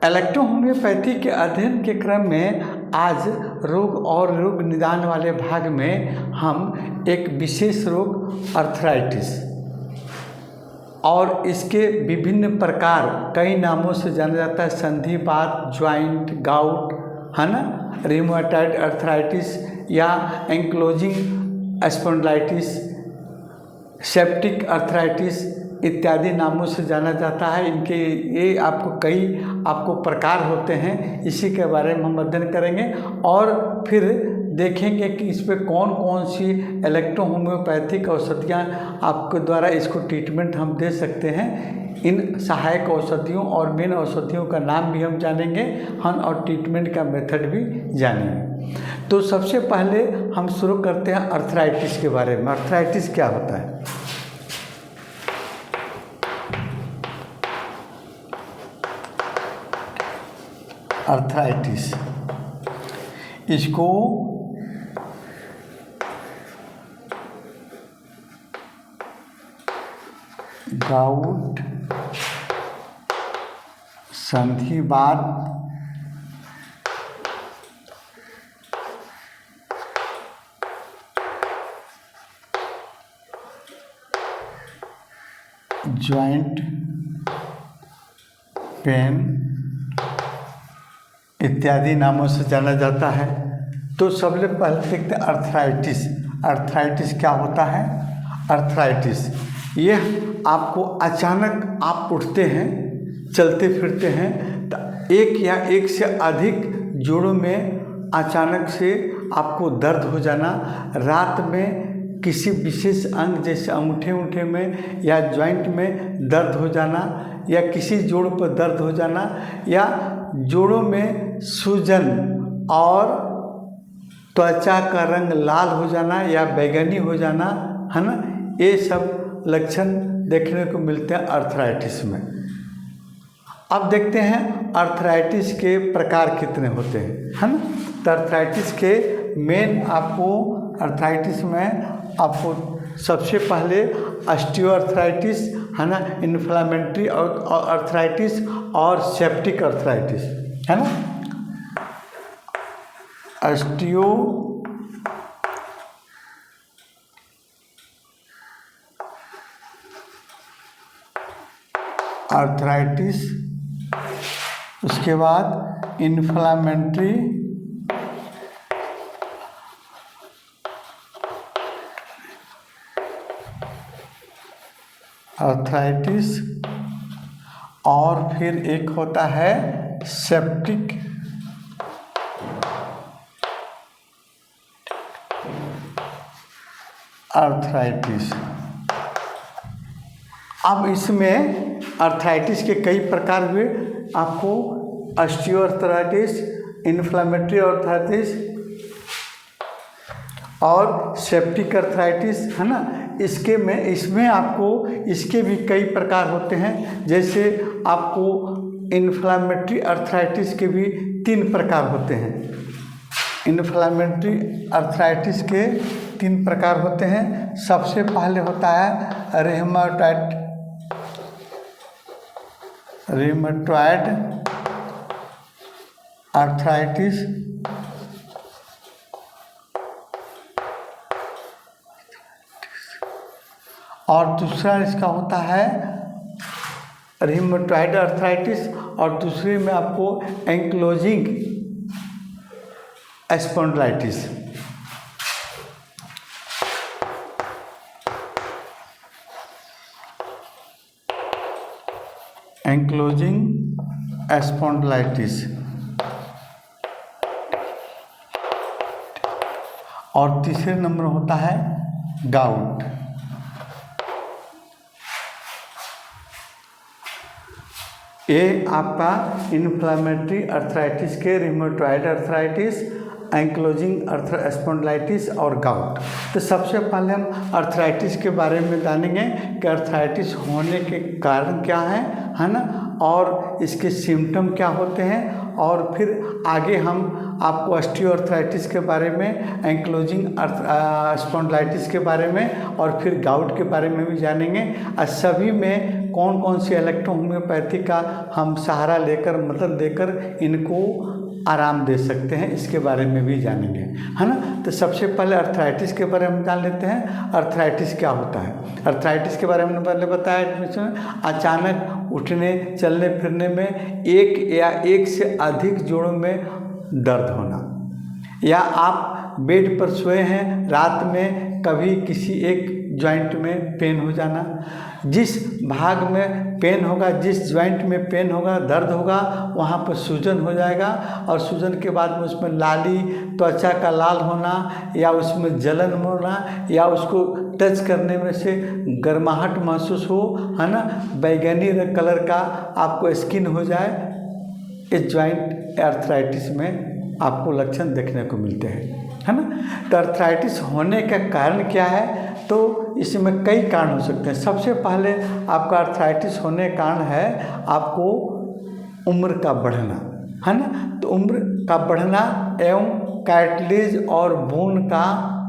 Electrohomoeopathy के अध्ययन के क्रम में आज रोग और रोग निदान वाले भाग में हम एक विशेष रोग अर्थराइटिस और इसके विभिन्न प्रकार कई नामों से जाना जाता है, संधिवात, ज्वाइंट, गाउट, है ना, रियोमेटॉइड अर्थराइटिस या एंक्लोजिंग स्पॉन्डिलाइटिस, सेप्टिक अर्थराइटिस इत्यादि नामों से जाना जाता है। इनके ये आपको प्रकार होते हैं, इसी के बारे में हम अध्ययन करेंगे और फिर देखेंगे कि इस पर कौन कौन सी इलेक्ट्रोहोम्योपैथिक औषधियाँ आपके द्वारा इसको ट्रीटमेंट हम दे सकते हैं। इन सहायक औषधियों और मेन औषधियों का नाम भी हम जानेंगे और ट्रीटमेंट का मेथड भी जानेंगे। तो सबसे पहले हम शुरू करते हैं अर्थराइटिस के बारे में। अर्थराइटिस क्या होता है? अर्थराइटिस, इसको गाउट, संधिवात, ज्वाइंट पेन इत्यादि नामों से जाना जाता है। तो सबसे पहले देखते हैं अर्थराइटिस। अर्थराइटिस क्या होता है? अर्थराइटिस यह आपको अचानक आप उठते हैं, चलते फिरते हैं तो एक या एक से अधिक जोड़ों में अचानक से आपको दर्द हो जाना, रात में किसी विशेष अंग जैसे अंगूठे में या जॉइंट में दर्द हो जाना या किसी जोड़ पर दर्द हो जाना या जोड़ों में सूजन और त्वचा का रंग लाल हो जाना या बैंगनी हो जाना, है ना, ये सब लक्षण देखने को मिलते हैं अर्थराइटिस में। अब देखते हैं अर्थराइटिस के प्रकार कितने होते हैं, है ना। तो अर्थराइटिस के मेन अर्थराइटिस में आपको सबसे पहले ऑस्टियोआर्थराइटिस, है ना, इन्फ्लेमेटरी और अर्थराइटिस और सेप्टिक अर्थराइटिस, है ना। ऑस्टियो अर्थराइटिस, उसके बाद इन्फ्लेमेटरी अर्थराइटिस और फिर एक होता है सेप्टिक अर्थराइटिस। अब इसमें अर्थराइटिस के कई प्रकार हुए, आपको ऑस्टियोआर्थराइटिस, इन्फ्लेमेटरी अर्थराइटिस और सेप्टिक अर्थराइटिस, है ना। इसमें आपको इसके भी कई प्रकार होते हैं। जैसे आपको इन्फ्लेमेटरी अर्थराइटिस के भी 3 प्रकार होते हैं। इन्फ्लेमेटरी अर्थराइटिस के 3 प्रकार होते हैं। सबसे पहले होता है रियोमेटॉइड अर्थराइटिस, और दूसरा इसका होता है रियोमेटॉइड अर्थराइटिस और दूसरे में आपको एंक्लोजिंग स्पॉन्डिलाइटिस। एंक्लोजिंग स्पॉन्डिलाइटिस और तीसरे नंबर होता है गाउट। ये आपका इन्फ्लेमेटरी अर्थराइटिस के रियोमेटॉइड अर्थराइटिस, एंक्लोजिंग स्पॉन्डिलाइटिस और गाउट। तो सबसे पहले हम अर्थराइटिस के बारे में जानेंगे कि अर्थराइटिस होने के कारण क्या है ना, और इसके सिम्टम क्या होते हैं, और फिर आगे हम आपको ऑस्टियोआर्थराइटिस के बारे में, एंक्लोजिंग स्पॉन्डिलाइटिस के बारे में और फिर गाउट के बारे में भी जानेंगे। और सभी में कौन कौन सी इलेक्ट्रोहोम्योपैथी का हम सहारा लेकर मदद लेकर इनको आराम दे सकते हैं, इसके बारे में भी जानेंगे, है ना। तो सबसे पहले अर्थराइटिस के बारे में जान लेते हैं। अर्थराइटिस क्या होता है? अर्थराइटिस के बारे में पहले बताया, अचानक उठने चलने फिरने में एक या एक से अधिक जोड़ों में दर्द होना, या आप बेड पर सोए हैं, रात में कभी किसी एक जॉइंट में पेन हो जाना, जिस भाग में पेन होगा, जिस जॉइंट में पेन होगा, दर्द होगा, वहाँ पर सूजन हो जाएगा, और सूजन के बाद में उसमें लाली, त्वचा का लाल होना, या उसमें जलन होना, या उसको टच करने में से गर्माहट महसूस हो, है ना, बैगनी कलर का आपको स्किन हो जाए, इस जॉइंट अर्थराइटिस में आपको लक्षण देखने को मिलते हैं, है ना। तो अर्थराइटिस होने का कारण क्या है? तो इसमें कई कारण हो सकते हैं। सबसे पहले आपका अर्थराइटिस होने का कारण है आपको उम्र का बढ़ना, है ना। तो उम्र का बढ़ना एवं कार्टिलेज और बोन का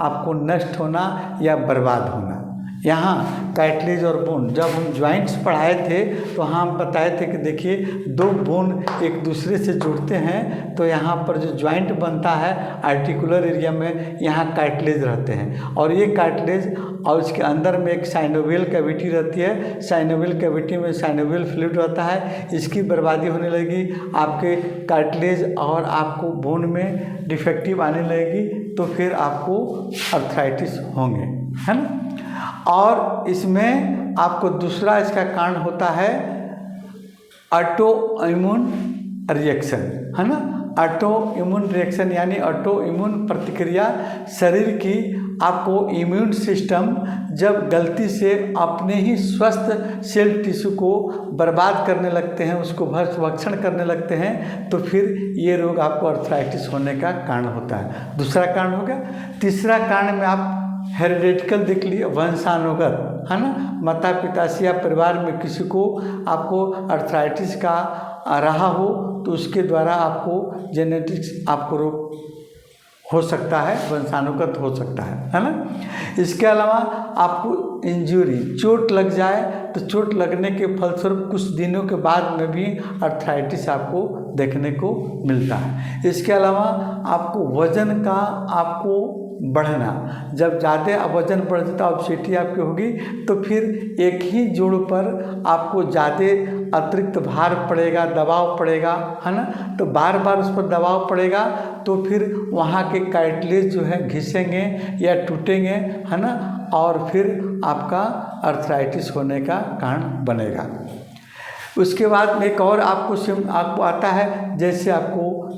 आपको नष्ट होना या बर्बाद होना। यहाँ कार्टिलेज और बोन, जब हम ज्वाइंट्स पढ़ाए थे तो हम बताए थे कि देखिए दो बोन एक दूसरे से जुड़ते हैं, तो यहाँ पर जो ज्वाइंट बनता है आर्टिकुलर एरिया में, यहाँ कार्टिलेज रहते हैं, और ये कार्टिलेज और इसके अंदर में एक साइनोवियल कैविटी रहती है। साइनोवियल कैविटी में साइनोवियल फ्लूइड रहता है। इसकी बर्बादी होने लगेगी, आपके कार्टिलेज और आपको बोन में डिफेक्टिव आने लगेगी, तो फिर आपको अर्थराइटिस होंगे, है ना। और इसमें आपको दूसरा इसका कारण होता है ऑटो इम्यून रिएक्शन, है ना। ऑटो इम्यून रिएक्शन यानी ऑटो इम्यून प्रतिक्रिया, शरीर की आपको इम्यून सिस्टम जब गलती से अपने ही स्वस्थ सेल टिश्यू को बर्बाद करने लगते हैं, उसको भक्षण करने लगते हैं, तो फिर ये रोग आपको अर्थराइटिस होने का कारण होता है। दूसरा कारण हो गया। तीसरा कारण में आप हेरिडेटिकल देख लिए, वंशानुगत, है ना, माता पिता से या परिवार में किसी को आपको अर्थराइटिस का रहा हो तो उसके द्वारा आपको जेनेटिक्स आपको रोग हो सकता है, वंशानुगत हो सकता है ना। इसके अलावा आपको इंजरी, चोट लग जाए तो चोट लगने के फलस्वरूप कुछ दिनों के बाद में भी अर्थराइटिस आपको देखने को मिलता है। इसके अलावा आपको वजन का आपको बढ़ना, जब ज़्यादा वजन बढ़ जाता है, ऑबेसिटी आपकी होगी, तो फिर एक ही जोड़ पर आपको ज़्यादा अतिरिक्त भार पड़ेगा, दबाव पड़ेगा, है ना। तो बार बार उस पर दबाव पड़ेगा तो फिर वहाँ के कार्टिलेज जो है घिसेंगे या टूटेंगे, है ना, और फिर आपका अर्थराइटिस होने का कारण बनेगा। उसके बाद एक और आपको आता है, जैसे आपको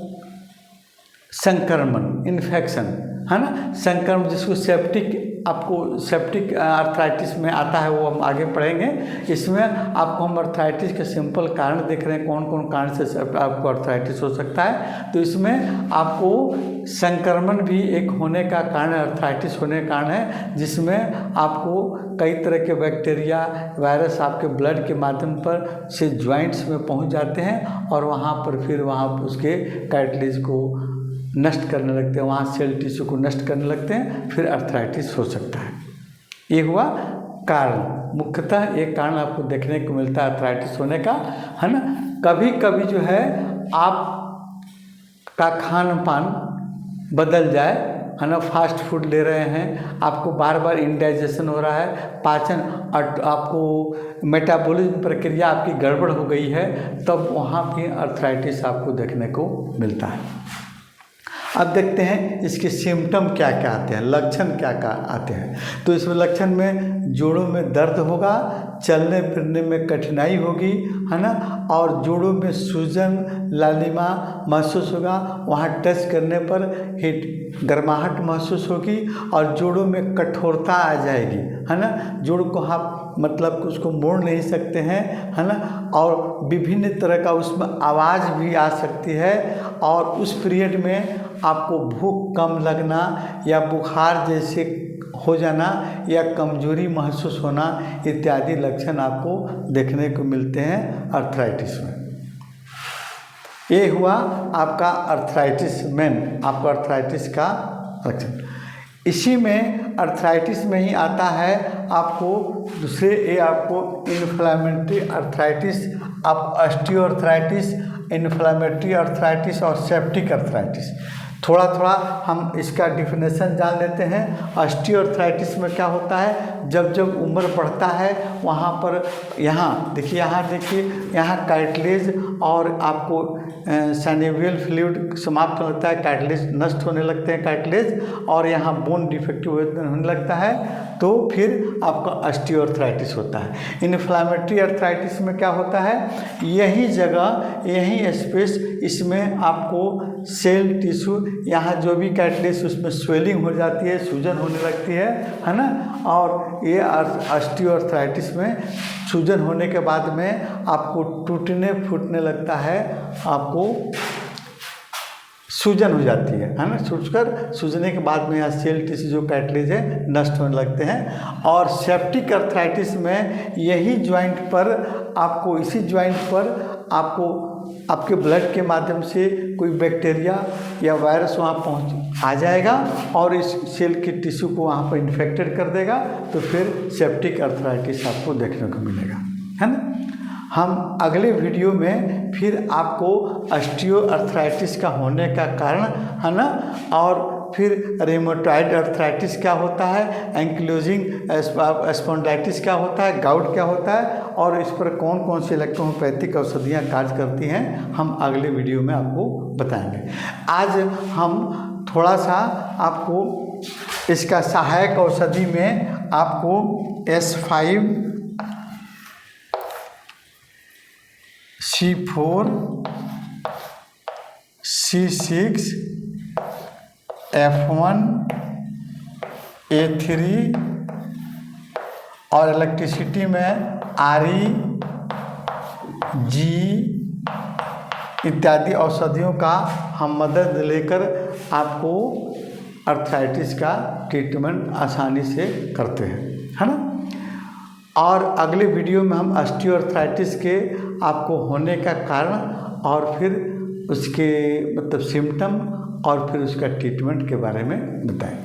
संक्रमण, इन्फेक्शन, है ना, संक्रमण, जिसको सेप्टिक अर्थराइटिस में आता है, वो हम आगे पढ़ेंगे। इसमें आपको हम अर्थराइटिस के सिंपल कारण देख रहे हैं, कौन कौन कारण से आपको अर्थराइटिस हो सकता है। तो इसमें आपको संक्रमण भी एक होने का कारण, अर्थराइटिस होने का कारण है, जिसमें आपको कई तरह के बैक्टीरिया, वायरस आपके ब्लड के माध्यम पर से ज्वाइंट्स में पहुंच जाते हैं, और वहाँ पर फिर वहाँ उसके कार्टिलेज को नष्ट करने लगते हैं, वहाँ सेल टिश्यू को नष्ट करने लगते हैं, फिर अर्थराइटिस हो सकता है। ये हुआ कारण, मुख्यतः एक कारण आपको देखने को मिलता है अर्थराइटिस होने का, है ना। कभी कभी जो है आप का खान पान बदल जाए, है ना, फास्ट फूड ले रहे हैं, आपको बार बार इंडाइजेशन हो रहा है, पाचन आपको मेटाबॉलिज्म प्रक्रिया आपकी गड़बड़ हो गई है, तब वहाँ भी अर्थराइटिस आपको देखने को मिलता है। अब देखते हैं इसके सिम्टम क्या क्या आते हैं, लक्षण क्या क्या आते हैं। तो इसमें लक्षण में जोड़ों में दर्द होगा, चलने फिरने में कठिनाई होगी, है ना, और जोड़ों में सूजन, लालिमा महसूस होगा, वहाँ टच करने पर हीट, गर्माहट महसूस होगी, और जोड़ों में कठोरता आ जाएगी, है ना, जोड़ को आप मतलब उसको मोड़ नहीं सकते हैं, है ना, और विभिन्न तरह का उसमें आवाज़ भी आ सकती है, और उस पीरियड में आपको भूख कम लगना या बुखार जैसे हो जाना या कमजोरी महसूस होना इत्यादि लक्षण आपको देखने को मिलते हैं अर्थराइटिस में। ये हुआ आपका अर्थराइटिस मेन, आपका अर्थराइटिस का लक्षण। इसी में अर्थराइटिस में ही आता है आपको दूसरे, ये आपको इन्फ्लेमेटरी अर्थराइटिस, आप ऑस्टियोआर्थराइटिस, इन्फ्लेमेटरी अर्थराइटिस और सेप्टिक अर्थराइटिस। थोड़ा थोड़ा हम इसका डिफिनेशन जान लेते हैं। ऑस्टियोआर्थराइटिस में क्या होता है, जब जब उम्र बढ़ता है वहाँ पर, यहाँ देखिए यहाँ कार्टिलेज और आपको साइनोवियल फ्लूइड समाप्त होने लगता है, कार्टिलेज नष्ट होने लगते हैं कार्टिलेज, और यहाँ बोन डिफेक्टिव होने लगता है, तो फिर आपका ऑस्टियोआर्थराइटिस होता है। इन्फ्लेमेटरी अर्थराइटिस में क्या होता है, यही जगह यही स्पेस, इसमें आपको सेल टिश्यू, यहाँ जो भी कार्टिलेज उसमें स्वेलिंग हो जाती है, सूजन होने लगती है ना। और ये ऑस्टियोआर्थराइटिस में सूजन होने के बाद में आपको टूटने फूटने लगता है, आपको सूजन हो जाती है ना। सूजने के बाद में यहाँ सेल टिश्यू जो कार्टिलेज है नष्ट होने लगते हैं। और सेप्टिक अर्थराइटिस में यही जॉइंट पर आपको, इसी जॉइंट पर आपको आपके ब्लड के माध्यम से कोई बैक्टीरिया या वायरस वहाँ आ जाएगा और इस सेल के टिश्यू को वहाँ पर इन्फेक्टेड कर देगा, तो फिर सेप्टिक अर्थराइटिस आपको देखने को मिलेगा, है ना। हम अगले वीडियो में फिर आपको ऑस्टियोआर्थराइटिस का होने का कारण, है ना, और फिर रेमेटॉइड अर्थराइटिस क्या होता है, एंकिलोजिंग स्पॉन्डिलाइटिस क्या होता है, गाउट क्या होता है, और इस पर कौन कौन सी इलेक्ट्रोहोम्योपैथिक औषधियाँ कार्य करती हैं, हम अगले वीडियो में आपको बताएंगे। आज हम थोड़ा सा आपको इसका सहायक औषधि में आपको S5, C4, C6, F1, A3 और इलेक्ट्रिसिटी में RE, G इत्यादि औषधियों का हम मदद लेकर आपको अर्थराइटिस का ट्रीटमेंट आसानी से करते हैं, है ना। और अगले वीडियो में हम ऑस्टियोआर्थराइटिस के आपको होने का कारण और फिर उसके मतलब सिम्टम और फिर उसका ट्रीटमेंट के बारे में बताएं।